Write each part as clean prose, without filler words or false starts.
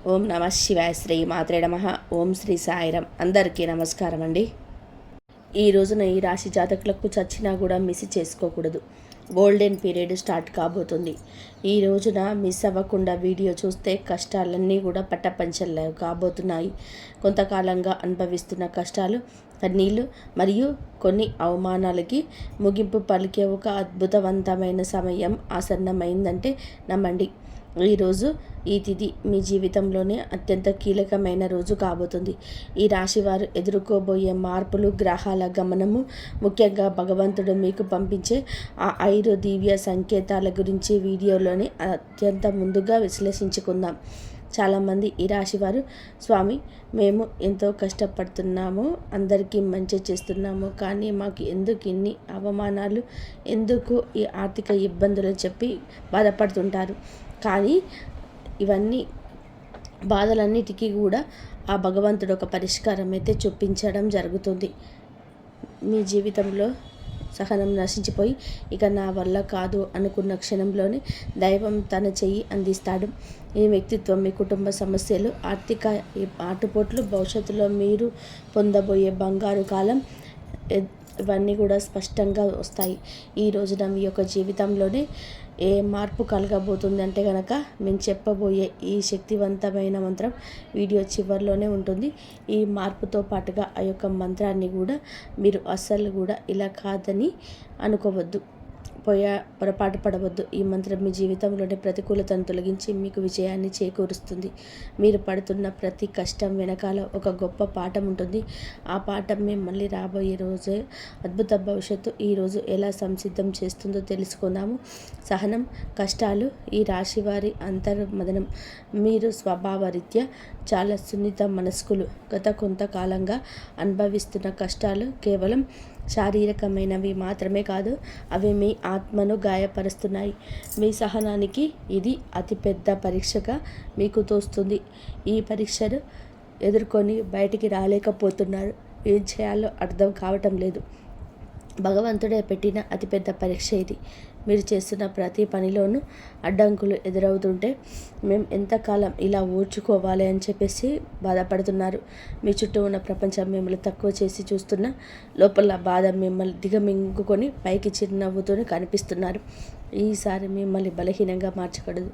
ఓం నమ శివాయ. శ్రీ మాత్రే నమః. ఓం శ్రీ సాయిరం. అందరికీ నమస్కారం అండి. ఈ రోజున ఈ రాశి జాతకులకు చచ్చినా కూడా మిస్ చేసుకోకూడదు. గోల్డెన్ పీరియడ్ స్టార్ట్ కాబోతుంది. ఈ రోజున మిస్ అవ్వకుండా వీడియో చూస్తే కష్టాలన్నీ కూడా పట్టపంచలు కాబోతున్నాయి. కొంతకాలంగా అనుభవిస్తున్న కష్టాలు, కన్నీళ్ళు మరియు కొన్ని అవమానాలకి ముగింపు పలికే ఒక అద్భుతవంతమైన సమయం ఆసన్నమైందంటే నమ్మండి. ఈరోజు ఈ తిథి మీ జీవితంలోనే అత్యంత కీలకమైన రోజు కాబోతుంది. ఈ రాశి వారు ఎదుర్కోబోయే మార్పులు, గ్రహాల గమనము, ముఖ్యంగా భగవంతుడు మీకు పంపించే ఆ 5 దివ్య సంకేతాల గురించి వీడియోలోనే అత్యంత ముందుగా విశ్లేషించుకుందాం. చాలామంది ఈ రాశివారు, స్వామి మేము ఎంతో కష్టపడుతున్నాము, అందరికీ మంచి చేస్తున్నాము, కానీ మాకు ఎందుకు ఇన్ని అవమానాలు, ఎందుకు ఈ ఆర్థిక ఇబ్బందులు చెప్పి బాధపడుతుంటారు. కానీ ఇవన్నీ బాధలన్నిటికీ కూడా ఆ భగవంతుడు ఒక పరిష్కారం అయితే చూపించడం జరుగుతుంది. మీ జీవితంలో సహనం నశించిపోయి ఇక నా వల్ల కాదు అనుకున్న క్షణంలోనే దైవం తన చెయ్యి అందిస్తాడు. ఈ వ్యక్తిత్వం, మీ కుటుంబ సమస్యలు, ఆర్థిక ఆటుపోట్లు, భవిష్యత్తులో మీరు పొందబోయే బంగారు కాలం, ఇవన్నీ కూడా స్పష్టంగా వస్తాయి. ఈ రోజున మీ యొక్క జీవితంలోనే ఏ మార్పు కలగబోతుంది అంటే కనుక మేము చెప్పబోయే ఈ శక్తివంతమైన మంత్రం వీడియో చివరిలోనే ఉంటుంది. ఈ మార్పుతో పాటుగా ఆ యొక్క మంత్రాన్ని కూడా మీరు అస్సలు కూడా ఇలా కాదని అనుకోవద్దు, పొరపాటు పడవద్దు. ఈ మంత్రం మీ జీవితంలోని ప్రతికూలతను తొలగించి మీకు విజయాన్ని చేకూరుస్తుంది. మీరు పడుతున్న ప్రతి కష్టం వెనకాల ఒక గొప్ప పాఠం ఉంటుంది. ఆ పాఠం మిమ్మల్ని రాబోయే రోజే అద్భుత భవిష్యత్తు ఈరోజు ఎలా సంసిద్ధం చేస్తుందో తెలుసుకుందాము. సహనం, కష్టాలు ఈ రాశి వారి అంతర్మదనం. మీరు స్వభావరీత్యా చాలా సున్నిత మనస్కులు. గత కొంతకాలంగా అనుభవిస్తున్న కష్టాలు కేవలం శారీరకమైనవి మాత్రమే కాదు, అవి మీ ఆత్మను గాయపరుస్తున్నాయి. మీ సహనానికి ఇది అతిపెద్ద పరీక్షగా మీకు తోస్తుంది. ఈ పరీక్షను ఎదుర్కొని బయటికి రాలేకపోతున్నారు. ఏం చేయాలో అర్థం కావటం లేదు. భగవంతుడే పెట్టిన అతిపెద్ద పరీక్ష ఇది. మీరు చేస్తున్న ప్రతి పనిలోనూ అడ్డంకులు ఎదురవుతుంటే మేము ఎంతకాలం ఇలా ఓర్చుకోవాలి అని చెప్పేసి బాధపడుతున్నారు. మీ చుట్టూ ఉన్న ప్రపంచం మిమ్మల్ని తక్కువ చేసి చూస్తున్న లోపల బాధ మిమ్మల్ని దిగమింగుకొని పైకి చిరునవ్వుతూనే కనిపిస్తున్నారు. ఈసారి మిమ్మల్ని బలహీనంగా మార్చకూడదు.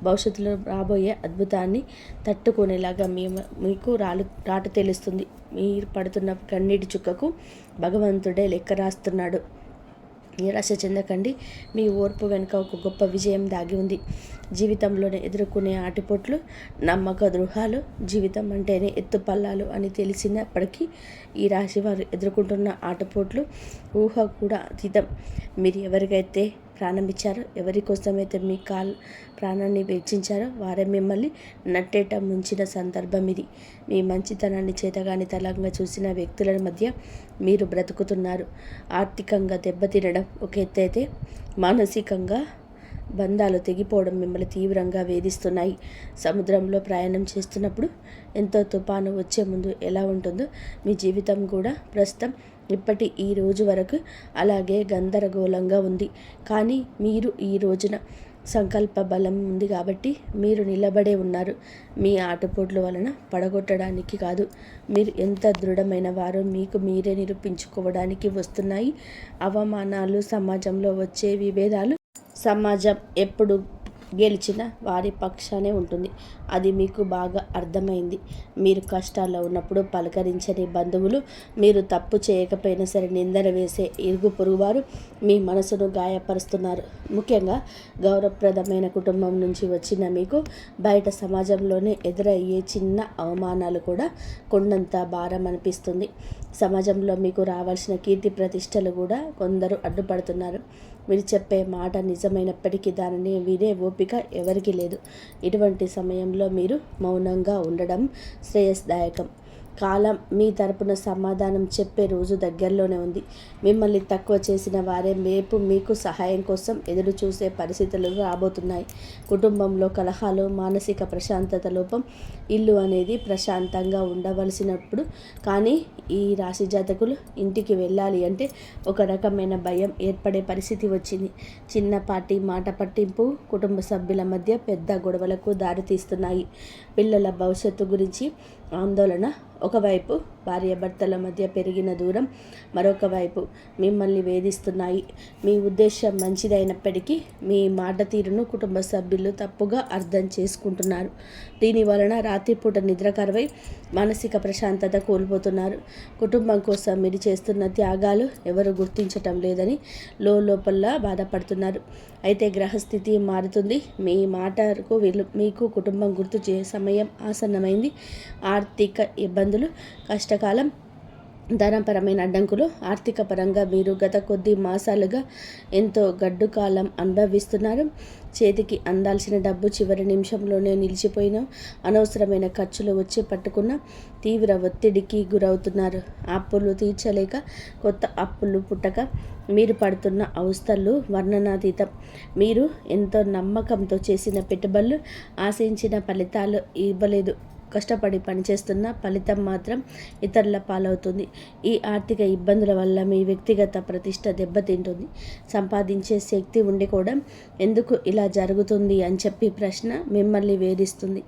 భవిష్యత్తులో రాబోయే అద్భుతాన్ని తట్టుకునేలాగా మీకు రాటు తెలుస్తుంది. మీరు పడుతున్న కన్నీటి చుక్కకు భగవంతుడే లెక్క రాస్తున్నాడు. నిరాశ చెందకండి. మీ ఓర్పు వెనుక ఒక గొప్ప విజయం దాగి ఉంది. జీవితంలోనే ఎదుర్కొనే ఆటుపోట్లు, నమ్మక ద్రోహాలు, జీవితం అంటేనే ఎత్తుపల్లాలు అని తెలిసినప్పటికీ ఈ రాశి వారు ఎదుర్కొంటున్న ఆటుపోట్లు ఊహ కూడా అతీతం. మీరు ఎవరికైతే ప్రాణం ఇచ్చారో, ఎవరి కోసమైతే మీ ప్రాణాన్ని వెచ్చించారో వారే మిమ్మల్ని నట్టేట ముంచిన సందర్భం ఇది. మీ మంచితనాన్ని చేతగాని తలంగా చూసిన వ్యక్తుల మధ్య మీరు బ్రతుకుతున్నారు. ఆర్థికంగా దెబ్బతినడం ఒక ఎత్తైతే, మానసికంగా బంధాలు తెగిపోవడం మిమ్మల్ని తీవ్రంగా వేధిస్తున్నాయి. సముద్రంలో ప్రయాణం చేస్తున్నప్పుడు ఎంతో తుఫాను వచ్చే ముందు ఎలా ఉంటుందో మీ జీవితం కూడా ప్రస్తుతం ఇప్పటి ఈ రోజు వరకు అలాగే గందరగోళంగా ఉంది. కానీ మీరు ఈ రోజున సంకల్ప బలం ఉంది కాబట్టి మీరు నిలబడే ఉన్నారు. మీ ఆటుపోట్ల వలన పడగొట్టడానికి కాదు, మీరు ఎంత దృఢమైన వారో మీకు మీరే నిరూపించుకోవడానికి వస్తున్నాయి. అవమానాలు, సమాజంలో వచ్చే విభేదాలు, సమాజం ఎప్పుడు గెలిచిన వారి పక్షానే ఉంటుంది. అది మీకు బాగా అర్థమైంది. మీరు కష్టాల్లో ఉన్నప్పుడు పలకరించని బంధువులు, మీరు తప్పు చేయకపోయినా సరే నిందన వేసే ఇరుగు పొరుగువారు మీ మనసును గాయపరుస్తున్నారు. ముఖ్యంగా గౌరవప్రదమైన కుటుంబం నుంచి వచ్చిన మీకు బయట సమాజంలోనే ఎదురయ్యే చిన్న అవమానాలు కూడా కొండంత భారం అనిపిస్తుంది. సమాజంలో మీకు రావాల్సిన కీర్తి ప్రతిష్టలు కూడా కొందరు అడ్డుపడుతున్నారు. మీరు చెప్పే మాట నిజమైనప్పటికీ దానిని వినే ఓపిక ఎవరికీ లేదు. ఇటువంటి సమయంలో మీరు మౌనంగా ఉండడం శ్రేయస్దాయకం. కాలం మీ తరపున సమాధానం చెప్పే రోజు దగ్గరలోనే ఉంది. మిమ్మల్ని తక్కువ చేసిన వారే రేపు మీకు సహాయం కోసం ఎదురు చూసే పరిస్థితులు రాబోతున్నాయి. కుటుంబంలో కలహాలు, మానసిక ప్రశాంతత లోపం, ఇల్లు అనేది ప్రశాంతంగా ఉండవలసినప్పుడు కానీ ఈ రాశి జాతకులు ఇంటికి వెళ్ళాలి అంటే ఒక రకమైన భయం ఏర్పడే పరిస్థితి వచ్చింది. చిన్నపాటి మాట పట్టింపు కుటుంబ సభ్యుల మధ్య పెద్ద గొడవలకు దారితీస్తున్నాయి. పిల్లల భవిష్యత్తు గురించి ఆందోళన. ఒకవైపు భార్యాభర్తల మధ్య పెరిగిన దూరం, మరొక వైపు మిమ్మల్ని వేధిస్తున్నాయి. మీ ఉద్దేశం మంచిదైనప్పటికీ మీ మాట తీరును కుటుంబ సభ్యులు తప్పుగా అర్థం చేసుకుంటున్నారు. దీని వలన రాత్రిపూట నిద్ర కరువై మానసిక ప్రశాంతత కోల్పోతున్నారు. కుటుంబం కోసం మీరు చేస్తున్న త్యాగాలు ఎవరు గుర్తించటం లేదని లోపల బాధపడుతున్నారు. అయితే గ్రహస్థితి మారుతుంది. మీ మాటకు మీకు కుటుంబం గుర్తు చేసే సమయం ఆసన్నమైంది. ఆర్థిక ఇబ్బందులు, కష్టకాలం, ధనపరమైన అడ్డంకులు. ఆర్థిక పరంగా మీరు గత కొద్ది మాసాలుగా ఎంతో గడ్డు కాలం అనుభవిస్తున్నారు. చేతికి అందాల్సిన డబ్బు చివరి నిమిషంలోనే నిలిచిపోయిన, అనవసరమైన ఖర్చులు వచ్చి పట్టుకున్న, తీవ్ర ఒత్తిడికి గురవుతున్నారు. అప్పులు తీర్చలేక కొత్త అప్పులు పుట్టక మీరు పడుతున్న అవస్థలు వర్ణనాతీతం. మీరు ఎంతో నమ్మకంతో చేసిన పెట్టుబడులు ఆశించిన ఫలితాలు ఇవ్వలేదు. కష్టపడి పనిచేస్తున్న ఫలితం మాత్రం ఇతరుల పాలవుతుంది. ఈ ఆర్థిక ఇబ్బందుల వల్ల మీ వ్యక్తిగత ప్రతిష్ట దెబ్బతింటుంది. సంపాదించే శక్తి ఉండి కూడా ఎందుకు ఇలా జరుగుతుంది అని చెప్పి ప్రశ్న మిమ్మల్ని వేధిస్తుంది.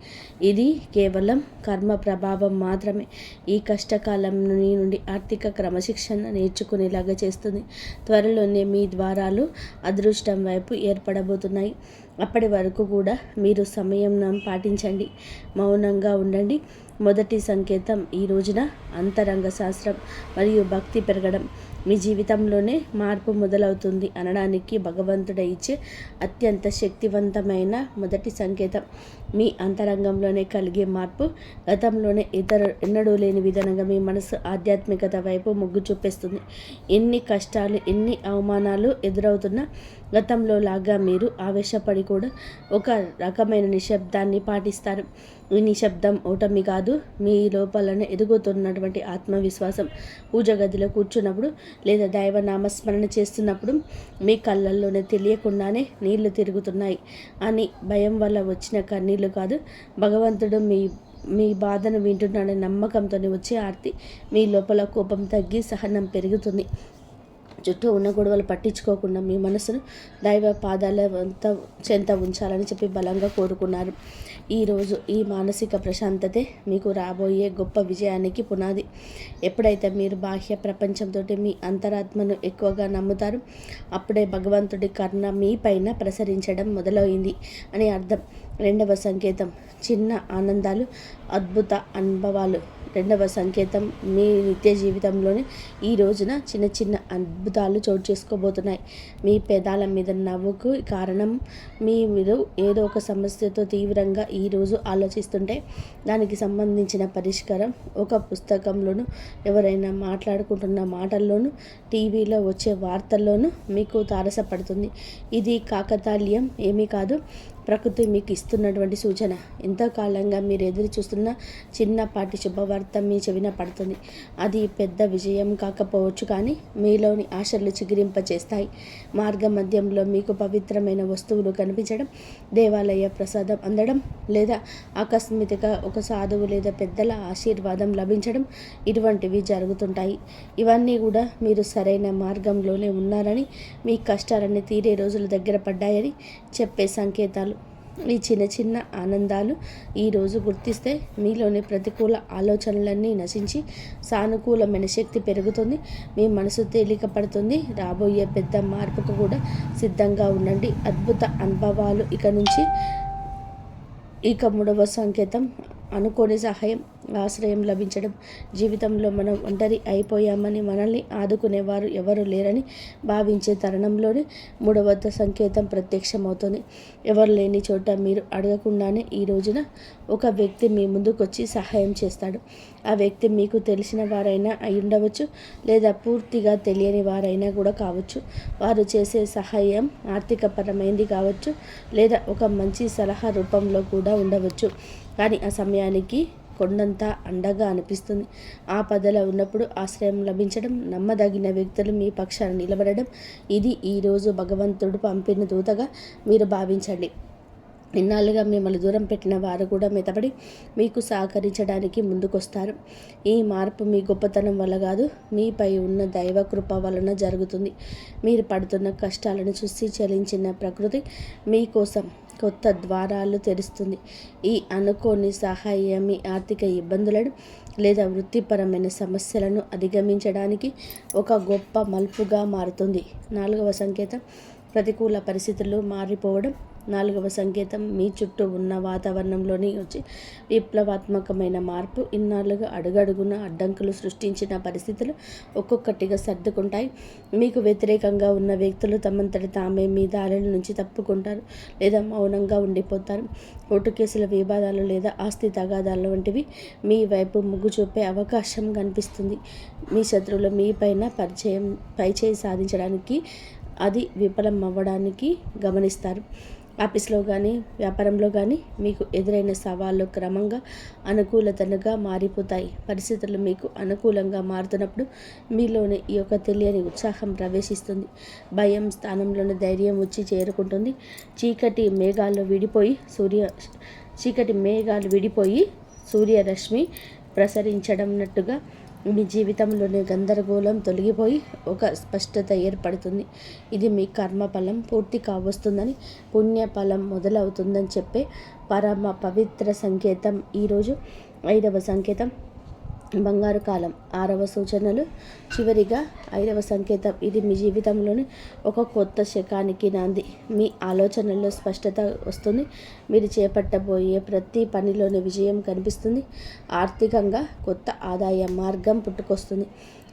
ఇది కేవలం కర్మ ప్రభావం మాత్రమే. ఈ కష్టకాలం నుండి ఆర్థిక క్రమశిక్షణ నేర్చుకునేలాగా చేస్తుంది. త్వరలోనే మీ ద్వారాలు అదృష్టం వైపు ఏర్పడబోతున్నాయి. అప్పటి వరకు కూడా మీరు సమయం పాటించండి, మౌనంగా ఉండండి. మొదటి సంకేతం ఈ రోజున అంతరంగ శాస్త్రం మరియు భక్తి పెరగడం. మీ జీవితంలోనే మార్పు మొదలవుతుంది అనడానికి భగవంతుడు ఇచ్చే అత్యంత శక్తివంతమైన మొదటి సంకేతం. మీ అంతరంగంలోనే కలిగే మార్పు గతంలోనే ఎన్నడూ లేని విధంగా మీ మనసు ఆధ్యాత్మికత వైపు మొగ్గు చూపిస్తుంది. ఎన్ని కష్టాలు, ఎన్ని అవమానాలు ఎదురవుతున్నా గతంలో లాగా మీరు ఆవేశపడి కూడా ఒక రకమైన నిశ్శబ్దాన్ని పాటిస్తారు. ఈ నిశ్శబ్దం ఓటమి కాదు, మీ లోపలనే ఎదుగుతున్నటువంటి ఆత్మవిశ్వాసం. పూజ గదిలో కూర్చున్నప్పుడు లేదా దైవ నామస్మరణ చేస్తున్నప్పుడు మీ కళ్ళల్లోనే తెలియకుండానే నీళ్లు తిరుగుతున్నాయి అని భయం వల్ల వచ్చిన కన్నీళ్లు కాదు, భగవంతుడు మీ బాధను వింటున్నాడనే నమ్మకంతోనే వచ్చే ఆర్తి. మీ లోపల కోపం తగ్గి సహనం పెరుగుతుంది. చుట్టూ ఉన్న గొడవలు పట్టించుకోకుండా మీ మనసును దైవ పాదాల చెంత ఉంచాలని చెప్పి బలంగా కోరుకున్నారు. ఈరోజు ఈ మానసిక ప్రశాంతతే మీకు రాబోయే గొప్ప విజయానికి పునాది. ఎప్పుడైతే మీరు బాహ్య ప్రపంచంతో మీ అంతరాత్మను ఎక్కువగా నమ్ముతారు, అప్పుడే భగవంతుడి కరుణ మీ పైన ప్రసరించడం మొదలైంది అని అర్థం. రెండవ సంకేతం చిన్న ఆనందాలు, అద్భుత అనుభవాలు. రెండవ సంకేతం మీ నిత్య జీవితంలోనే ఈ రోజున చిన్న చిన్న అద్భుతాలు చోటు చేసుకోబోతున్నాయి. మీ పెదాల మీద నవ్వుకు కారణం మీరు ఏదో ఒక సమస్యతో తీవ్రంగా ఈరోజు ఆలోచిస్తుంటే దానికి సంబంధించిన పరిష్కారం ఒక పుస్తకంలోనూ, ఎవరైనా మాట్లాడుకుంటున్న మాటల్లోనూ, టీవీలో వచ్చే వార్తల్లోనూ మీకు తారసపడుతుంది. ఇది కాకతాళీయం ఏమీ కాదు, ప్రకృతి మీకు ఇస్తున్నటువంటి సూచన. ఎంతకాలంగా మీరు ఎదురు చూస్తున్న చిన్నపాటి శుభవార్త మీ చెవిన పడుతుంది. అది పెద్ద విజయం కాకపోవచ్చు, కానీ మీలోని ఆశలు చిగురింపచేస్తాయి. మార్గ మధ్యంలో మీకు పవిత్రమైన వస్తువులు కనిపించడం, దేవాలయ ప్రసాదం అందడం, లేదా ఆకస్మికంగా ఒక సాధువు లేదా పెద్దల ఆశీర్వాదం లభించడం, ఇటువంటివి జరుగుతుంటాయి. ఇవన్నీ కూడా మీరు సరైన మార్గంలోనే ఉన్నారని, మీ కష్టాలన్నీ తీరే రోజులు దగ్గర పడ్డాయని చెప్పే సంకేతాలు. ఈ చిన్న చిన్న ఆనందాలు ఈరోజు గుర్తిస్తే మీలోని ప్రతికూల ఆలోచనలన్నీ నశించి సానుకూలమైన శక్తి పెరుగుతుంది. మీ మనసు తేలిక పడుతుంది. రాబోయే పెద్ద మార్పుకు కూడా సిద్ధంగా ఉండండి. అద్భుత అనుభవాలు ఇక మూడవ సంకేతం అనుకోని సహాయం, ఆశ్రయం లభించడం. జీవితంలో మనం ఒంటరి అయిపోయామని, మనల్ని ఆదుకునేవారు ఎవరు లేరని భావించే తరుణంలోనే మూడవ సంకేతం ప్రత్యక్షమవుతుంది. ఎవరు లేని చోట మీరు అడగకుండానే ఈ రోజున ఒక వ్యక్తి మీ ముందుకు వచ్చి సహాయం చేస్తాడు. ఆ వ్యక్తి మీకు తెలిసిన వారైనా అయి ఉండవచ్చు, లేదా పూర్తిగా తెలియని వారైనా కూడా కావచ్చు. వారు చేసే సహాయం ఆర్థికపరమైనది కావచ్చు, లేదా ఒక మంచి సలహా రూపంలో కూడా ఉండవచ్చు. కానీ ఆ సమయానికి కొండంత అండగా అనిపిస్తుంది. ఆపదలో ఉన్నప్పుడు ఆశ్రయం లభించడం, నమ్మదగిన వ్యక్తులు మీ పక్షాన నిలబడడం, ఇది ఈరోజు భగవంతుడు పంపిన దూతగా మీరు భావించండి. ఇన్నాళ్ళుగా మిమ్మల్ని దూరం పెట్టిన వారు కూడా మెతపడి మీకు సహకరించడానికి ముందుకొస్తారు. ఈ మార్పు మీ గొప్పతనం వల్ల కాదు, మీపై ఉన్న దైవ కృప వలన జరుగుతుంది. మీరు పడుతున్న కష్టాలను చూసి చలించిన ప్రకృతి మీకోసం కొత్త ద్వారాలు తెరుస్తుంది. ఈ అనుకోని సహాయం మీ ఆర్థిక ఇబ్బందులను లేదా వృత్తిపరమైన సమస్యలను అధిగమించడానికి ఒక గొప్ప మలుపుగా మారుతుంది. 4వ సంకేతం ప్రతికూల పరిస్థితులు మారిపోవడం. 4వ సంకేతం మీ చుట్టూ ఉన్న వాతావరణంలోని వచ్చి విప్లవాత్మకమైన మార్పు. ఇన్నాళ్ళుగా అడుగడుగున అడ్డంకులు సృష్టించిన పరిస్థితులు ఒక్కొక్కటిగా సర్దుకుంటాయి. మీకు వ్యతిరేకంగా ఉన్న వ్యక్తులు తమంతటి తామే మీ దారుల నుంచి తప్పుకుంటారు లేదా మౌనంగా ఉండిపోతారు. కోర్టు కేసుల వివాదాలు లేదా ఆస్తి తగాదాలు వంటివి మీ వైపు మొగ్గు చూపే అవకాశం కనిపిస్తుంది. మీ శత్రువులు మీ పైన పైచేయి సాధించడానికి, అది విఫలం అవ్వడానికి గమనిస్తారు. ఆఫీస్లో కానీ వ్యాపారంలో కానీ మీకు ఎదురైన సవాళ్ళు క్రమంగా అనుకూలతగా మారిపోతాయి. పరిస్థితులు మీకు అనుకూలంగా మారుతున్నప్పుడు మీలోని ఈ యొక్క తెలియని ఉత్సాహం ప్రవేశిస్తుంది. భయం స్థానంలోని ధైర్యం వచ్చి చేరుకుంటుంది. చీకటి మేఘాలు విడిపోయి సూర్యరశ్మి ప్రసరించడంనట్టుగా మీ జీవితంలోని గందరగోళం తొలగిపోయి ఒక స్పష్టత ఏర్పడుతుంది. ఇది మీ కర్మఫలం పూర్తి కావస్తుందని, పుణ్యఫలం మొదలవుతుందని చెప్పే పరమ పవిత్ర సంకేతం. ఈరోజు 5వ సంకేతం బంగారు కాలం. 6వ సూచనలు. చివరిగా 5వ సంకేతం, ఇది మీ జీవితంలోని ఒక కొత్త శకానికి నాంది. మీ ఆలోచనల్లో స్పష్టత వస్తుంది. మీరు చేపట్టబోయే ప్రతి పనిలోని విజయం కనిపిస్తుంది. ఆర్థికంగా కొత్త ఆదాయ మార్గం పుట్టుకొస్తుంది.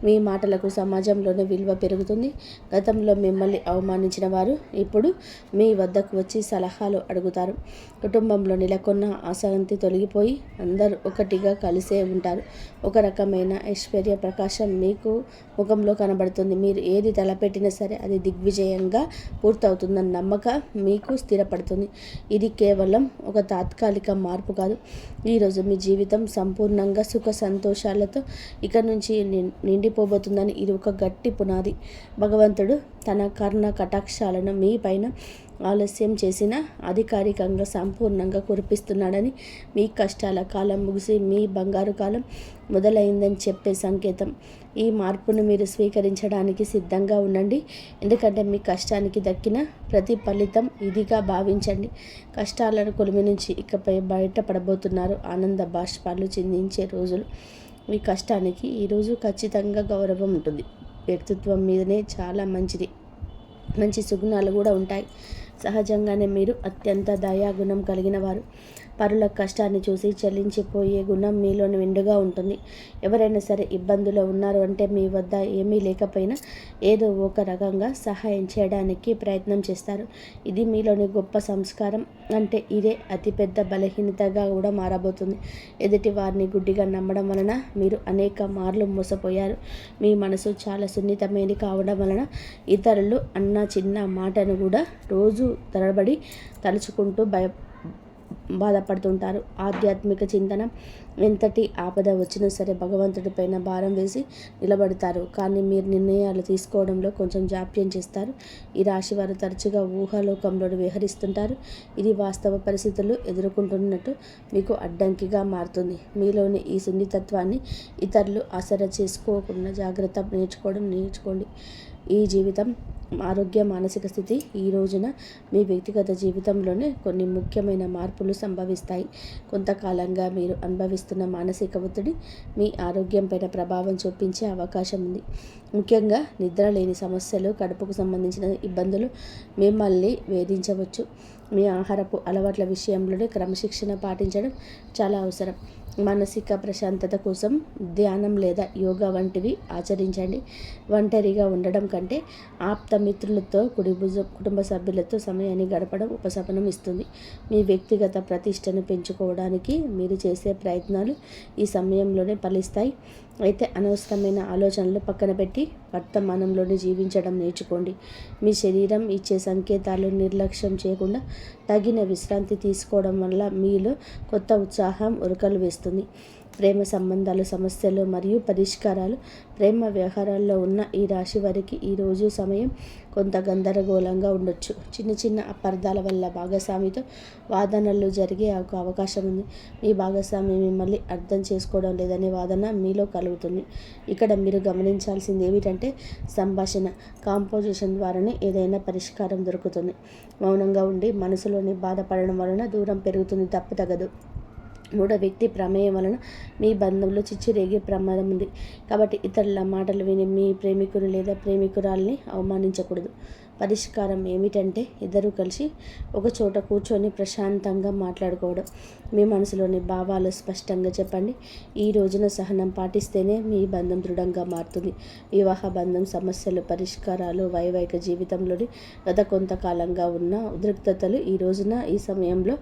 మీ మాటలకు సమాజంలోనే విలువ పెరుగుతుంది. గతంలో మిమ్మల్ని అవమానించిన వారు ఇప్పుడు మీ వద్దకు వచ్చి సలహాలు అడుగుతారు. కుటుంబంలో నెలకొన్న అశాంతి తొలగిపోయి అందరూ ఒకటిగా కలిసే ఉంటారు. ఒక రకమైన ఐశ్వర్య ప్రకాశం మీకు ముఖంలో కనబడుతుంది. మీరు ఏది తలపెట్టినా సరే అది దిగ్విజయంగా పూర్తవుతుందన్న నమ్మకం మీకు స్థిరపడుతుంది. ఇది కేవలం ఒక తాత్కాలిక మార్పు కాదు. ఈరోజు మీ జీవితం సంపూర్ణంగా సుఖ సంతోషాలతో ఇక నుంచి నిండిపోబోతుందని ఇది ఒక గట్టి పునాది. భగవంతుడు తన కర్ణ కటాక్షాలను మీ పైన ఆలస్యం చేసిన అధికారికంగా సంపూర్ణంగా కురిపిస్తున్నాడని, మీ కష్టాల కాలం ముగిసి మీ బంగారు కాలం మొదలైందని చెప్పే సంకేతం. ఈ మార్పును మీరు స్వీకరించడానికి సిద్ధంగా ఉండండి. ఎందుకంటే మీ కష్టానికి దక్కిన ప్రతి ఫలితం ఇదిగా భావించండి. కష్టాలను కొలిమి నుంచి ఇకపై బయటపడబోతున్నారు. ఆనంద బాష్పాలు చిందించే రోజులు. మీ కష్టానికి ఈరోజు ఖచ్చితంగా గౌరవం ఉంటుంది. వ్యక్తిత్వం మీదనే చాలా మంచి సుగుణాలు కూడా ఉంటాయి. సహజంగానే మీరు అత్యంత దయాగుణం కలిగిన వారు. పరుల కష్టాన్ని చూసి చలించిపోయే గుణం మీలో నిండుగా ఉంటుంది. ఎవరైనా సరే ఇబ్బందులో ఉన్నారు అంటే మీ వద్ద ఏమీ లేకపోయినా ఏదో ఒక రకంగా సహాయం చేయడానికి ప్రయత్నం చేస్తారు. ఇది మీలోని గొప్ప సంస్కారం. అంటే ఇదే అతిపెద్ద బలహీనతగా కూడా మారబోతుంది. ఎదుటి వారిని గుడ్డిగా నమ్మడం వలన మీరు అనేక మార్లు మోసపోయారు. మీ మనసు చాలా సున్నితమైనది కావడం వలన ఇతరులు అన్న చిన్న మాటను కూడా రోజు తరబడి తలుచుకుంటూ బాధపడుతుంటారు. ఆధ్యాత్మిక చింతన. ఎంతటి ఆపద వచ్చినా సరే భగవంతుడి పైన భారం వేసి నిలబడతారు. కానీ మీరు నిర్ణయాలు తీసుకోవడంలో కొంచెం జాప్యం చేస్తారు. ఈ రాశి వారు తరచుగా ఊహాలోకంలో విహరిస్తుంటారు. ఇది వాస్తవ పరిస్థితులు ఎదుర్కొంటున్నట్టు మీకు అడ్డంకిగా మారుతుంది. మీలోని ఈ సున్నితత్వాన్ని ఇతరులు ఆసరా చేసుకోకుండా జాగ్రత్త నేర్చుకోండి. ఈ జీవితం, ఆరోగ్య, మానసిక స్థితి. ఈ రోజున మీ వ్యక్తిగత జీవితంలోనే కొన్ని ముఖ్యమైన మార్పులు సంభవిస్తాయి. కొంతకాలంగా మీరు అనుభవిస్తున్న మానసిక ఒత్తిడి మీ ఆరోగ్యంపైన ప్రభావం చూపించే అవకాశం ఉంది. ముఖ్యంగా నిద్ర లేని సమస్యలు, కడుపుకు సంబంధించిన ఇబ్బందులు మిమ్మల్ని వేధించవచ్చు. మీ ఆహారపు అలవాట్ల విషయంలోనే క్రమశిక్షణ పాటించడం చాలా అవసరం. మానసిక ప్రశాంతత కోసం ధ్యానం లేదా యోగా వంటివి ఆచరించండి. ఒంటరిగా ఉండడం కంటే ఆప్త మిత్రులతో, కుటుంబ సభ్యులతో సమయాన్ని గడపడం ఉపశమనం ఇస్తుంది. మీ వ్యక్తిగత ప్రతిష్టను పెంచుకోవడానికి మీరు చేసే ప్రయత్నాలు ఈ సమయంలోనే ఫలిస్తాయి. అయితే అనవసరమైన ఆలోచనలు పక్కన పెట్టి వర్తమానంలోనే జీవించడం నేర్చుకోండి. మీ శరీరం ఇచ్చే సంకేతాలు నిర్లక్ష్యం చేయకుండా తగిన విశ్రాంతి తీసుకోవడం వల్ల మీలో కొత్త ఉత్సాహం ఉరకలు వేస్తుంది. ప్రేమ సంబంధాలు, సమస్యలు మరియు పరిష్కారాలు. ప్రేమ వ్యవహారాల్లో ఉన్న ఈ రాశి వారికి ఈరోజు సమయం కొంత గందరగోళంగా ఉండొచ్చు. చిన్న చిన్న అపార్థాల వల్ల భాగస్వామితో వాదనలు జరిగే ఒక అవకాశం ఉంది. మీ భాగస్వామి మిమ్మల్ని అర్థం చేసుకోవడం లేదనే వాదన మీలో కలుగుతుంది. ఇక్కడ మీరు గమనించాల్సింది ఏమిటంటే సంభాషణ, కాంపోజిషన్ ద్వారానే ఏదైనా పరిష్కారం దొరుకుతుంది. మౌనంగా ఉండి మనసులోని బాధపడడం వలన దూరం పెరుగుతుంది తప్పదు. మూడో వ్యక్తి ప్రమేయం వలన మీ బంధంలో చిచ్చురేగే ప్రమాదం ఉంది. కాబట్టి ఇతరుల మాటలు విని మీ ప్రేమికుడు లేదా ప్రేమికురాల్ని అవమానించకూడదు. పరిష్కారం ఏమిటంటే ఇద్దరూ కలిసి ఒక చోట కూర్చొని ప్రశాంతంగా మాట్లాడుకోవడం. మీ మనసులోని భావాలు స్పష్టంగా చెప్పండి. ఈ రోజున సహనం పాటిస్తేనే మీ బంధం దృఢంగా మారుతుంది. వివాహ బంధం సమస్యలు, పరిష్కారాలు, వైవాహిక జీవితంలోని గత కొంతకాలంగా ఉన్న ఉద్రిక్తతలు ఈ సమయంలో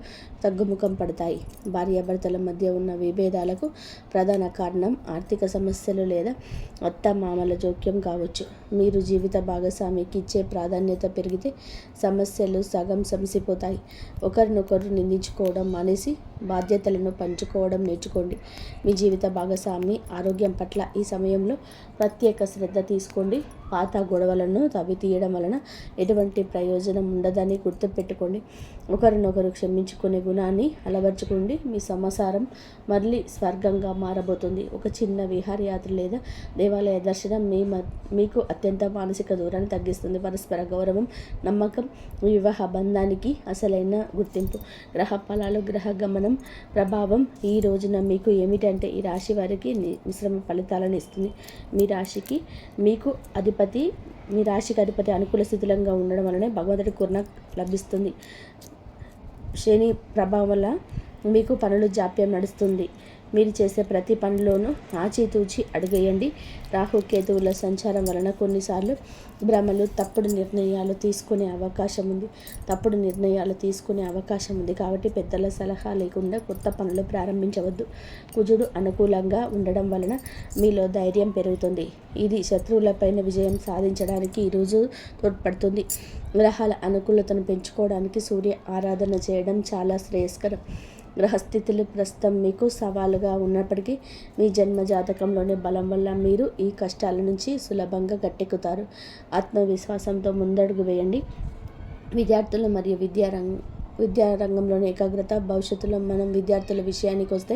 తగ్గుముఖం పడతాయి. భార్యాభర్తల మధ్య ఉన్న విభేదాలకు ప్రధాన కారణం ఆర్థిక సమస్యలు లేదా అత్తమామల జోక్యం కావచ్చు. మీరు జీవిత భాగస్వామికి ఇచ్చే ప్రాధాన్యత పెరిగితే సమస్యలు సగం సమసిపోతాయి. ఒకరినొకరు నిందించుకోవడం మానేసి బాధ్యతలను పంచుకోవడం నేర్చుకోండి. మీ జీవిత భాగస్వామి ఆరోగ్యం పట్ల ఈ సమయంలో ప్రత్యేక శ్రద్ధ తీసుకోండి. పాత గొడవలను తీయడం వలన ఎటువంటి ప్రయోజనం ఉండదని గుర్తుపెట్టుకోండి. ఒకరినొకరు క్షమించుకునే గుణాన్ని అలవర్చుకోండి. మీ సంసారం మళ్ళీ స్వర్గంగా మారబోతుంది. ఒక చిన్న విహారయాత్ర లేదా దేవాలయ దర్శనం మీకు అత్యంత మానసిక దూరాన్ని తగ్గిస్తుంది. పరస్పర గౌరవం, నమ్మకం వివాహ బంధానికి అసలైన గుర్తింపు. గ్రహ ఫలాలు, గ్రహ గమనం ప్రభావం ఈ రోజున మీకు ఏమిటంటే ఈ రాశి వారికి మిశ్రమ ఫలితాలను ఇస్తుంది. మీ రాశికి అధిపతి అనుకూల స్థితిలో ఉండడం వలనే భగవంతుడి కరుణ లభిస్తుంది. శని ప్రభావం వల్ల మీకు పనులు జాప్యం నడుస్తుంది. మీరు చేసే ప్రతి పనిలోనూ ఆచితూచి అడుగేయండి. రాహుకేతువుల సంచారం వలన కొన్నిసార్లు భ్రమలు, తప్పుడు నిర్ణయాలు తీసుకునే అవకాశం ఉంది. కాబట్టి పెద్దల సలహా లేకుండా కొత్త పనులు ప్రారంభించవద్దు. కుజుడు అనుకూలంగా ఉండడం వలన మీలో ధైర్యం పెరుగుతుంది. ఇది శత్రువులపైన విజయం సాధించడానికి ఈరోజు తోడ్పడుతుంది. గ్రహాల అనుకూలతను పెంచుకోవడానికి సూర్య ఆరాధన చేయడం చాలా శ్రేయస్కరం. గ్రహస్థితులు ప్రస్తుతం మీకు సవాలుగా ఉన్నప్పటికీ మీ జన్మ జాతకంలోని బలం వల్ల మీరు ఈ కష్టాల నుంచి సులభంగా గట్టెక్కుతారు. ఆత్మవిశ్వాసంతో ముందడుగు వేయండి. విద్యార్థులు మరియు విద్యారంగంలోని ఏకాగ్రత. భవిష్యత్తులో మనం విద్యార్థుల విషయానికి వస్తే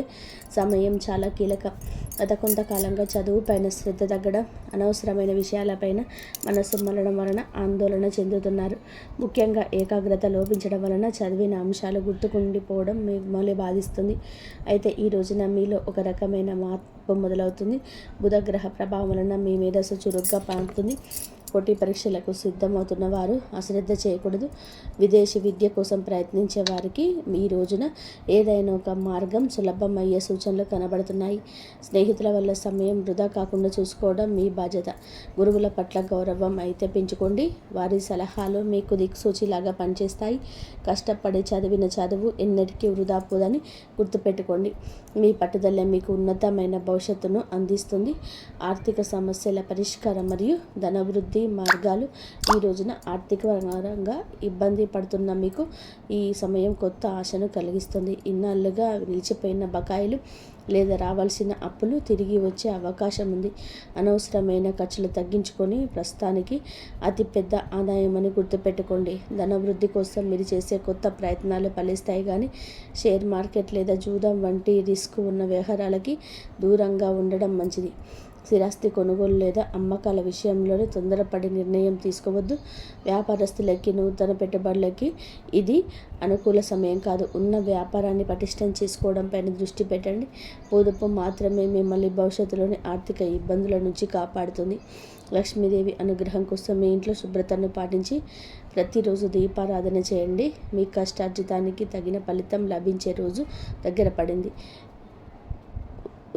సమయం చాలా కీలకం. గత కొంతకాలంగా చదువు పైన శ్రద్ధ తగ్గడం, అనవసరమైన విషయాలపైన మనసు మళ్ళడం వలన ఆందోళన చెందుతున్నారు. ముఖ్యంగా ఏకాగ్రత లోపించడం వలన చదివిన అంశాలు గుర్తుకుండిపోవడం మిమ్మల్ని బాధిస్తుంది. అయితే ఈ రోజున మీలో ఒక రకమైన మార్పు మొదలవుతుంది. బుధగ్రహ ప్రభావం వలన మీ మేధస్సు చురుగ్గా పారుతుంది. పోటీ పరీక్షలకు సిద్ధమవుతున్న వారు అశ్రద్ధ చేయకూడదు. విదేశీ విద్య కోసం ప్రయత్నించే వారికి ఈ రోజున ఏదైనా ఒక మార్గం సులభమయ్యే సూచనలు కనబడుతున్నాయి. స్నేహితుల వల్ల సమయం వృధా కాకుండా చూసుకోవడం మీ బాధ్యత. గురువుల పట్ల గౌరవం అయితే పెంచుకోండి. వారి సలహాలు మీకు దిక్సూచిలాగా పనిచేస్తాయి. కష్టపడి చదివిన చదువు ఎన్నటికీ వృధా పోదని గుర్తుపెట్టుకోండి. మీ పట్టుదల మీకు ఉన్నతమైన భవిష్యత్తును అందిస్తుంది. ఆర్థిక సమస్యల పరిష్కారం మరియు ధనవృద్ధి మార్గాలు. ఈ రోజున ఆర్థిక పరంగా ఇబ్బంది పడుతున్న మీకు ఈ సమయం కొత్త ఆశను కలిగిస్తుంది. ఇన్నాళ్ళుగా నిలిచిపోయిన బకాయిలు లేదా రావాల్సిన అప్పులు తిరిగి వచ్చే అవకాశం ఉంది. అనవసరమైన ఖర్చులు తగ్గించుకొని ప్రస్తుతానికి అతిపెద్ద ఆదాయం అని గుర్తుపెట్టుకోండి. ధనవృద్ధి కోసం మీరు చేసే కొత్త ప్రయత్నాలు ఫలిస్తాయి, కానీ షేర్ మార్కెట్ లేదా జూదం వంటి రిస్క్ ఉన్న వ్యవహారాలకి దూరంగా ఉండడం మంచిది. స్థిరాస్తి కొనుగోలు లేదా అమ్మకాల విషయంలోనే తొందరపడి నిర్ణయం తీసుకోవద్దు. వ్యాపారస్తులకి, నూతన పెట్టుబడులకి ఇది అనుకూల సమయం కాదు. ఉన్న వ్యాపారాన్ని పటిష్టం చేసుకోవడం పైన దృష్టి పెట్టండి. పొదుపు మాత్రమే మిమ్మల్ని భవిష్యత్తులోని ఆర్థిక ఇబ్బందుల నుంచి కాపాడుతుంది. లక్ష్మీదేవి అనుగ్రహం కోసం మీ ఇంట్లో శుభ్రతను పాటించి ప్రతిరోజు దీపారాధన చేయండి. మీ కష్టార్జితానికి తగిన ఫలితం లభించే రోజు దగ్గర పడింది.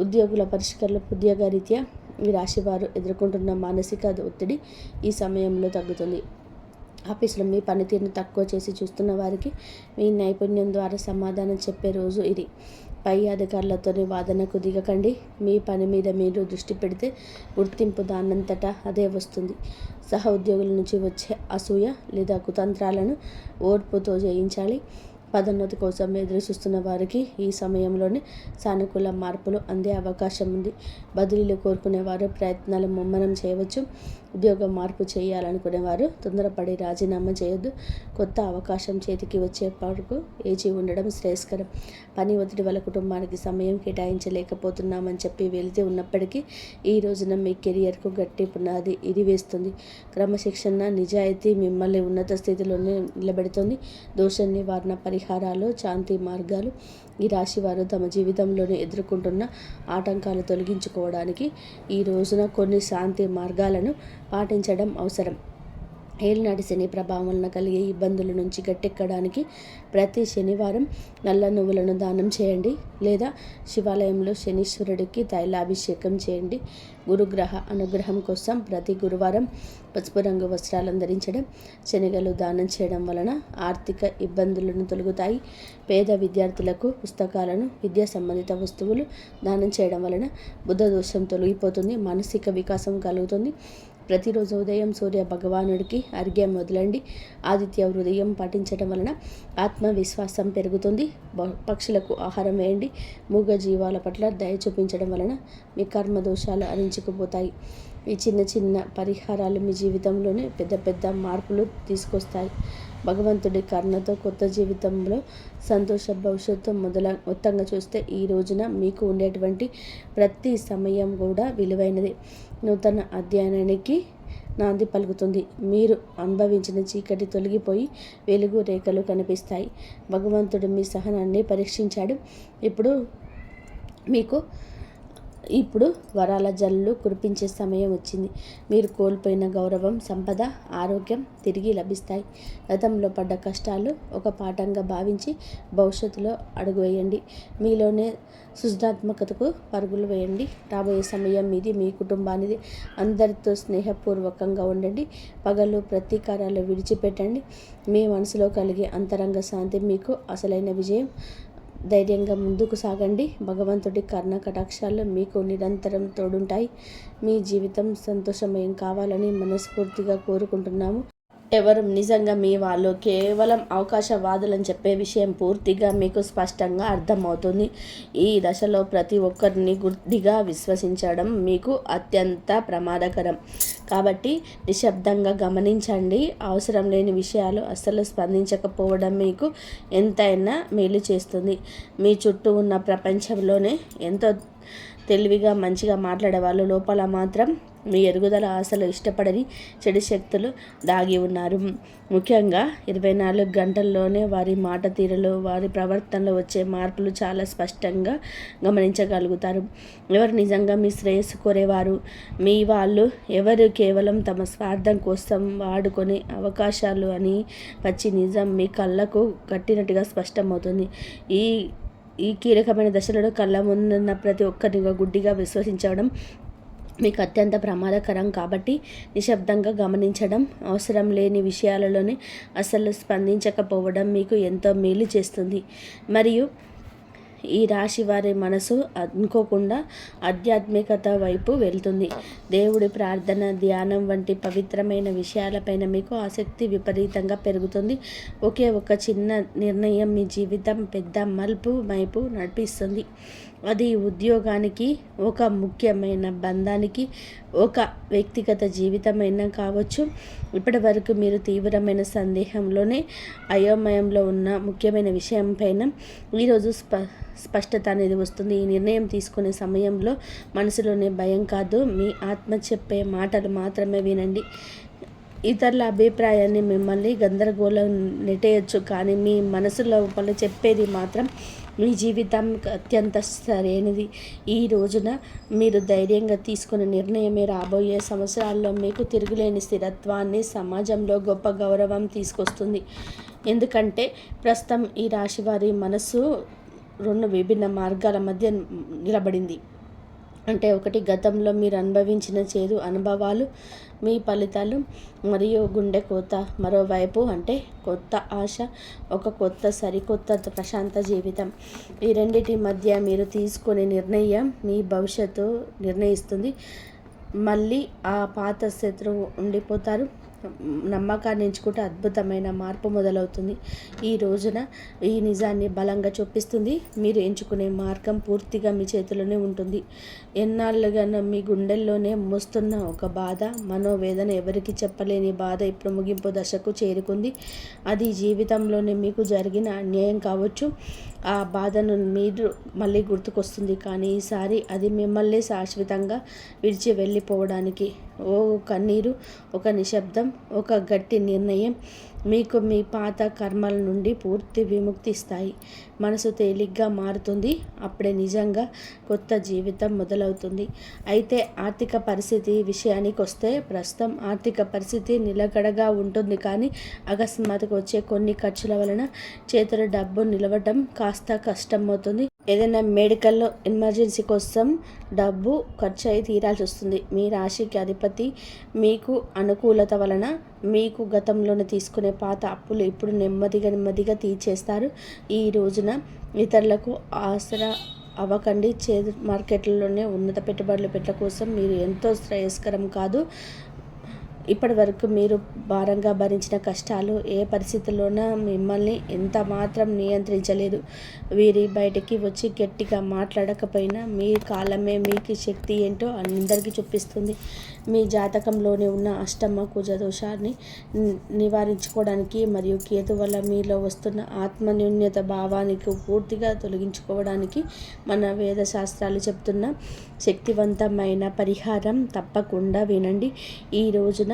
ఉద్యోగుల పరిష్కారాలు. ఉద్యోగరీత్యా ఈ రాశివారు ఎదుర్కొంటున్న మానసిక ఒత్తిడి ఈ సమయంలో తగ్గుతుంది. ఆఫీసులో మీ పనితీరును తక్కువ చేసి చూస్తున్న వారికి మీ నైపుణ్యం ద్వారా సమాధానం చెప్పే రోజు ఇది. పై అధికారులతోనే వాదనకు దిగకండి. మీ పని మీద మీరు దృష్టి పెడితే గుర్తింపు దానంతటా అదే వస్తుంది. సహ ఉద్యోగుల నుంచి వచ్చే అసూయ లేదా కుతంత్రాలను ఓర్పుతో జయించాలి. పదోన్నతి కోసం ఎదురు చూస్తున్న వారికి ఈ సమయంలోనే సానుకూల మార్పులు అందే అవకాశం ఉంది. బదిలీలు కోరుకునేవారు ప్రయత్నాలు ముమ్మరం చేయవచ్చు. ఉద్యోగ మార్పు చేయాలనుకునేవారు తొందరపడి రాజీనామా చేయొద్దు. కొత్త అవకాశం చేతికి వచ్చే వరకు వేచి ఉండడం శ్రేయస్కరం. పని ఒత్తిడి వల్ల కుటుంబానికి సమయం కేటాయించలేకపోతున్నామని చెప్పి వెళితే ఉన్నప్పటికీ ఈ రోజున మీ కెరియర్కు గట్టి పునాది ఇది వేస్తుంది. క్రమశిక్షణ, నిజాయితీ మిమ్మల్ని ఉన్నత స్థితిలోనే నిలబెడుతుంది. దోష నివారణ పరిహారాలు, శాంతి మార్గాలు. ఈ రాశి వారు తమ జీవితంలోనే ఎదుర్కొంటున్న ఆటంకాలు తొలగించుకోవడానికి ఈ రోజున కొన్ని శాంతి మార్గాలను పాటించడం అవసరం. ఏలినాటి శని ప్రభావం వలన కలిగే ఇబ్బందుల నుంచి గట్టెక్కడానికి ప్రతి శనివారం నల్ల నువ్వులను దానం చేయండి లేదా శివాలయంలో శనీశ్వరుడికి తైలాభిషేకం చేయండి. గురుగ్రహ అనుగ్రహం కోసం ప్రతి గురువారం పసుపు రంగు వస్త్రాలను ధరించడం, శనగలు దానం చేయడం వలన ఆర్థిక ఇబ్బందులను తొలగుతాయి. పేద విద్యార్థులకు పుస్తకాలను, విద్యా సంబంధిత వస్తువులు దానం చేయడం వలన బుద్ధ దోషం తొలగిపోతుంది, మానసిక వికాసం కలుగుతుంది. ప్రతిరోజు ఉదయం సూర్య భగవానుడికి అర్ఘ్యం వదలండి. ఆదిత్య హృదయం పాటించడం వలన ఆత్మవిశ్వాసం పెరుగుతుంది. పక్షులకు ఆహారం వేయండి. మూగ జీవాల పట్ల దయ చూపించడం వలన మీ కర్మ దోషాలు అరించుకుపోతాయి. ఈ చిన్న చిన్న పరిహారాలు మీ జీవితంలోనే పెద్ద పెద్ద మార్పులు తీసుకొస్తాయి. భగవంతుడి కరుణతో కొత్త జీవితంలో సంతోష భవిష్యత్తు మొత్తంగా చూస్తే ఈ రోజున మీకు ఉండేటువంటి ప్రతి సమయం కూడా విలువైనది. నూతన అధ్యయనానికి నాంది పలుకుతుంది. మీరు అనుభవించిన చీకటి తొలగిపోయి వెలుగు రేఖలు కనిపిస్తాయి. భగవంతుడు మీ సహనాన్ని పరీక్షించాడు. ఇప్పుడు వరాల జల్లు కురిపించే సమయం వచ్చింది. మీరు కోల్పోయిన గౌరవం, సంపద, ఆరోగ్యం తిరిగి లభిస్తాయి. గతంలో పడ్డ కష్టాలు ఒక పాఠంగా భావించి భవిష్యత్తులో అడుగు వేయండి. మీలోనే సృజనాత్మకతకు పరుగులు వేయండి. రాబోయే సమయం మీది, మీ కుటుంబానిది. అందరితో స్నేహపూర్వకంగా ఉండండి. పగలు ప్రతీకారాలు విడిచిపెట్టండి. మీ మనసులో కలిగే అంతరంగ శాంతి మీకు అసలైన విజయం. ధైర్యంగా ముందుకు సాగండి. భగవంతుడి కరుణ కటాక్షాలు మీకు నిరంతరం తోడుంటాయి. మీ జీవితం సంతోషమయం కావాలని మనస్ఫూర్తిగా కోరుకుంటున్నాము. ఎవరు నిజంగా మీ వాళ్ళు కేవలం అవకాశవాదులని చెప్పే విషయం పూర్తిగా మీకు స్పష్టంగా అర్థమవుతుంది. ఈ దశలో ప్రతి ఒక్కరిని గుడ్డిగా విశ్వసించడం మీకు అత్యంత ప్రమాదకరం. కాబట్టి నిశ్శబ్దంగా గమనించండి. అవసరం లేని విషయాలు అస్సలు స్పందించకపోవడం మీకు ఎంతైనా మేలు చేస్తుంది. మీ చుట్టూ ఉన్న ప్రపంచంలోనే ఎంతో తెలివిగా మంచిగా మాట్లాడే వాళ్ళు లోపల మాత్రం మీ ఎదుగుదల ఆశలు ఇష్టపడని చెడు శక్తులు దాగి ఉన్నారు. ముఖ్యంగా 24 గంటల్లోనే వారి మాట తీరులో, వారి ప్రవర్తనలో వచ్చే మార్పులు చాలా స్పష్టంగా గమనించగలుగుతారు. ఎవరు నిజంగా మీ శ్రేయస్సు కోరేవారు, మీ వాళ్ళు ఎవరు కేవలం తమ స్వార్థం కోసం వాడుకునే అవకాశాలు అని పచ్చి నిజం మీ కళ్ళకు కట్టినట్టుగా స్పష్టమవుతుంది. ఈ కీలకమైన దశలలో కళ్ళ ముందున్న ప్రతి ఒక్కరిని గుడ్డిగా విశ్వసించడం మీకు అత్యంత ప్రమాదకరం. కాబట్టి నిశ్శబ్దంగా గమనించడం, అవసరం లేని విషయాలలోనే అసలు స్పందించకపోవడం మీకు ఎంతో మేలు చేస్తుంది. మరియు ఈ రాశి వారి మనసు అనుకోకుండా ఆధ్యాత్మికత వైపు వెళ్తుంది. దేవుడి ప్రార్థన, ధ్యానం వంటి పవిత్రమైన విషయాలపైన మీకు ఆసక్తి విపరీతంగా పెరుగుతుంది. ఒకే ఒక చిన్న నిర్ణయం మీ జీవితం పెద్ద మలుపు వైపు నడిపిస్తుంది. అది ఉద్యోగానికి, ఒక ముఖ్యమైన బంధానికి, ఒక వ్యక్తిగత జీవితమైనా కావచ్చు. ఇప్పటి వరకు మీరు తీవ్రమైన సందేహంలోనే, అయోమయంలో ఉన్న ముఖ్యమైన విషయం పైన ఈరోజు స్పష్టత అనేది వస్తుంది. ఈ నిర్ణయం తీసుకునే సమయంలో మనసులోనే భయం కాదు, మీ ఆత్మ చెప్పే మాటలు మాత్రమే వినండి. ఇతరుల అభిప్రాయాన్ని మిమ్మల్ని గందరగోళం నెట్టేయచ్చు, కానీ మీ మనసులో వాళ్ళు చెప్పేది మాత్రం మీ జీవితం అత్యంత సరైనది. ఈ రోజున మీరు ధైర్యంగా తీసుకున్న నిర్ణయమే రాబోయే సంవత్సరాల్లో మీకు తిరుగులేని స్థిరత్వాన్ని, సమాజంలో గొప్ప గౌరవం తీసుకొస్తుంది. ఎందుకంటే ప్రస్తుతం ఈ రాశి వారి మనసు 2 విభిన్న మార్గాల మధ్య నిలబడింది. అంటే ఒకటి గతంలో మీరు అనుభవించిన చేదు అనుభవాలు, మీ ఫలితాలు మరియు గుండె కోత. మరోవైపు అంటే కొత్త ఆశ, ఒక కొత్త సరికొత్త ప్రశాంత జీవితం. ఈ రెండిటి మధ్య మీరు తీసుకునే నిర్ణయం మీ భవిష్యత్తు నిర్ణయిస్తుంది. మళ్ళీ ఆ పాత శత్రువు ఉండిపోతారు. నమ్మకాన్ని ఎంచుకుంటే అద్భుతమైన మార్పు మొదలవుతుంది. ఈ రోజున ఈ నిజాన్ని బలంగా చూపిస్తుంది. మీరు ఎంచుకునే మార్గం పూర్తిగా మీ చేతిలోనే ఉంటుంది. ఎన్నాళ్ళుగా మీ గుండెల్లోనే మోస్తున్న ఒక బాధ, మనోవేదన, ఎవరికి చెప్పలేని బాధ ఇప్పుడు ముగింపు దశకు చేరుకుంది. అది జీవితంలోనే మీకు జరిగిన అన్యాయం కావచ్చు. ఆ బాధను మీరు మళ్ళీ గుర్తుకొస్తుంది, కానీ ఈసారి అది మిమ్మల్ని శాశ్వతంగా విడిచి వెళ్ళిపోవడానికి. ఓ కన్నీరు, ఒక నిశ్శబ్దం, ఒక గట్టి నిర్ణయం మీకు మీ పాత కర్మల నుండి పూర్తి విముక్తి ఇస్తాయి. మనసు తేలిగ్గా మారుతుంది. అప్పుడే నిజంగా కొత్త జీవితం మొదలవుతుంది. అయితే ఆర్థిక పరిస్థితి విషయానికి వస్తే, ప్రస్తుతం ఆర్థిక పరిస్థితి నిలకడగా ఉంటుంది, కానీ అకస్మాత్తుగా వచ్చే కొన్ని ఖర్చుల వలన చేతుల డబ్బు నిలవటం కాస్త కష్టమవుతుంది. ఏదైనా మెడికల్లో ఎమర్జెన్సీ కోసం డబ్బు ఖర్చు అయి తీరాల్సి వస్తుంది. మీ రాశికి అధిపతి మీకు అనుకూలత వలన మీకు గతంలోనే తీసుకునే పాత అప్పులు ఇప్పుడు నెమ్మదిగా తీర్చేస్తారు. ఈ రోజున ఇతరులకు ఆసరా అవ్వకండి. మార్కెట్లలోనే ఉన్నత పెట్టుబడులు పెట్ట కోసం మీరు ఎంతో శ్రేయస్కరం కాదు. ఇప్పటి వరకు మీరు భారంగా భరించిన కష్టాలు ఏ పరిస్థితుల్లోనూ మిమ్మల్ని ఎంత మాత్రం నియంత్రించలేదు. వీరి బయటికి వచ్చి గట్టిగా మాట్లాడకపోయినా మీ కాలమే మీకు శక్తి ఏంటో అందరికీ చూపిస్తుంది. మీ జాతకంలోనే ఉన్న అష్టమ కుజ దోషాన్ని నివారించుకోవడానికి మరియు కేతు వల్ల మీలో వస్తున్న ఆత్మన్యూన్యత భావానికి పూర్తిగా తొలగించుకోవడానికి మన వేదశాస్త్రాలు చెప్తున్న శక్తివంతమైన పరిహారం తప్పకుండా వినండి. ఈ రోజున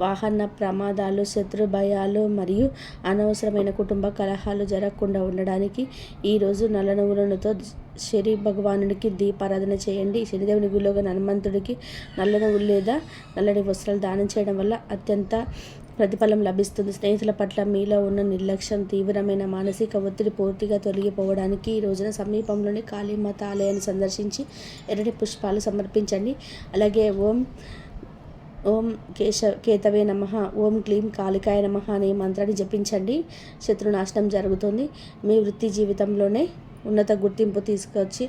వాహన ప్రమాదాలు, శత్రు భయాలు మరియు అనవసరమైన కుటుంబ కలహాలు జరగకుండా ఉండడానికి ఈరోజు నల్ల నువ్వులతో శని భగవానుడికి దీపారాధన చేయండి. శనిదేవుని గుడిలోగా హనుమంతుడికి నల్ల నువ్వులు లేదా నల్లని వస్త్రాలు దానం చేయడం వల్ల అత్యంత ప్రతిఫలం లభిస్తుంది. స్నేహితుల పట్ల మీలో ఉన్న నిర్లక్ష్యం, తీవ్రమైన మానసిక ఒత్తిడి పూర్తిగా తొలగిపోవడానికి ఈ రోజున సమీపంలోని కాళీమాత ఆలయాన్ని సందర్శించి ఎర్రటి పుష్పాలు సమర్పించండి. అలాగే ఓం కేతవే నమః, ఓం క్లీం కాళికాయ నమః అనే మంత్రాన్ని జపించండి. శత్రునాశనం జరుగుతుంది. మీ వృత్తి జీవితంలోనే ఉన్నత గుర్తింపు తీసుకొచ్చి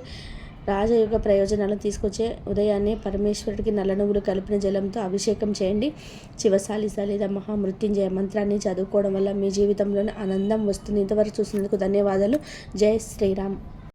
రాజయోగ ప్రయోజనాలను తీసుకొచ్చే ఉదయాన్నే పరమేశ్వరుడికి నల్ల నువ్వులు కలిపిన జలంతో అభిషేకం చేయండి. శివశాలిస లేదా మహామృత్యుంజయ మంత్రాన్ని చదువుకోవడం వల్ల మీ జీవితంలోనే ఆనందం వస్తుంది. ఇంతవరకు చూసినందుకు ధన్యవాదాలు. జై శ్రీరామ్.